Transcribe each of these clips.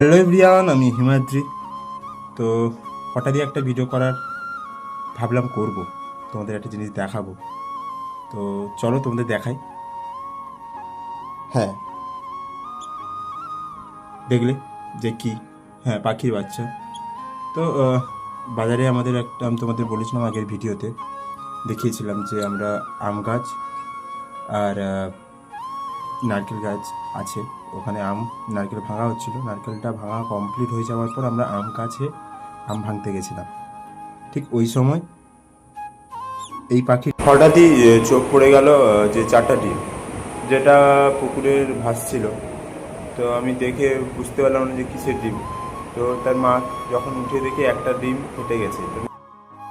Hello everyone, আমি হিমাদ্রি। তো হঠাৎই একটা ভিডিও করার ভাবলাম করব, তোমাদের একটা জিনিস দেখাবো। তো চলো তোমাদের দেখাই। হ্যাঁ, দেখলে যে কি? হ্যাঁ, পাখির বাচ্চা। তো বাজারে আমাদের একটা, আমি তোমাদের বলেছিলাম আগের ভিডিওতে, দেখিয়েছিলাম যে আমরা আম গাছ আর নারকেল গাছ আছে। ওখানে নারকেল ভাঙা হচ্ছিল। নারকেলটা ভাঙা কমপ্লিট হয়ে যাওয়ার পর আমরা আম গাছে আম ভাঙতে গেছিলাম। ঠিক ওই সময় এই পাখি হঠাৎই চোখ পড়ে গেল যে চারটা ডিম, যেটা পুকুরের ভাসছিল। তো আমি দেখে বুঝতে পারলাম না যে কিসের ডিম। তো তার মা যখন উঠে দেখে একটা ডিম ফেটে গেছে। তো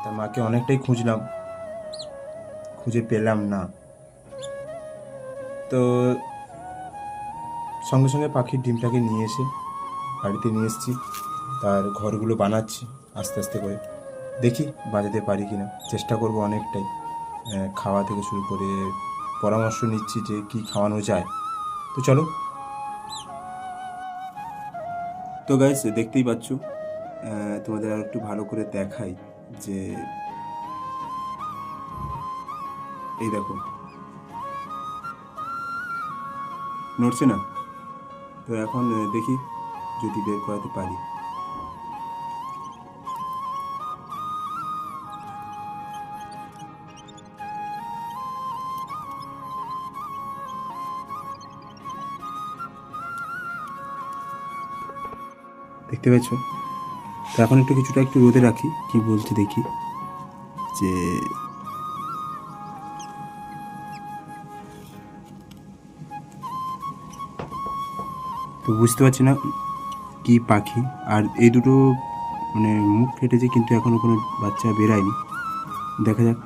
তার মাকে অনেকটাই খুঁজলাম, খুঁজে পেলাম না। তো সঙ্গে সঙ্গে পাখির ডিমটাকে নিয়ে এসে বাড়িতে নিয়ে এসেছি। তার ঘরগুলো বানাচ্ছি আস্তে আস্তে করে। দেখি বাজাতে পারি কি না, চেষ্টা করব অনেকটাই। খাওয়া থেকে শুরু করে পরামর্শ নিচ্ছি যে কি খাওয়ানো যায়। তো চলো। তো গাইস, দেখতেই পাচ্ছ, তোমাদের আর একটু ভালো করে দেখাই যে এই দেখো, নড়ছে না। তো এখন দেখি যদি বের করাতে পারি। দেখতে পাচ্ছ? তো এখন কিছুটা একটু রোদে রাখি, কি বলছে দেখি। যে তো বুঝতে পারছি না কি পাখি। আর এই দুটো মানে মুখ ফেটেছে, কিন্তু এখনো কোনো বাচ্চা বেরায়নি। দেখা যাক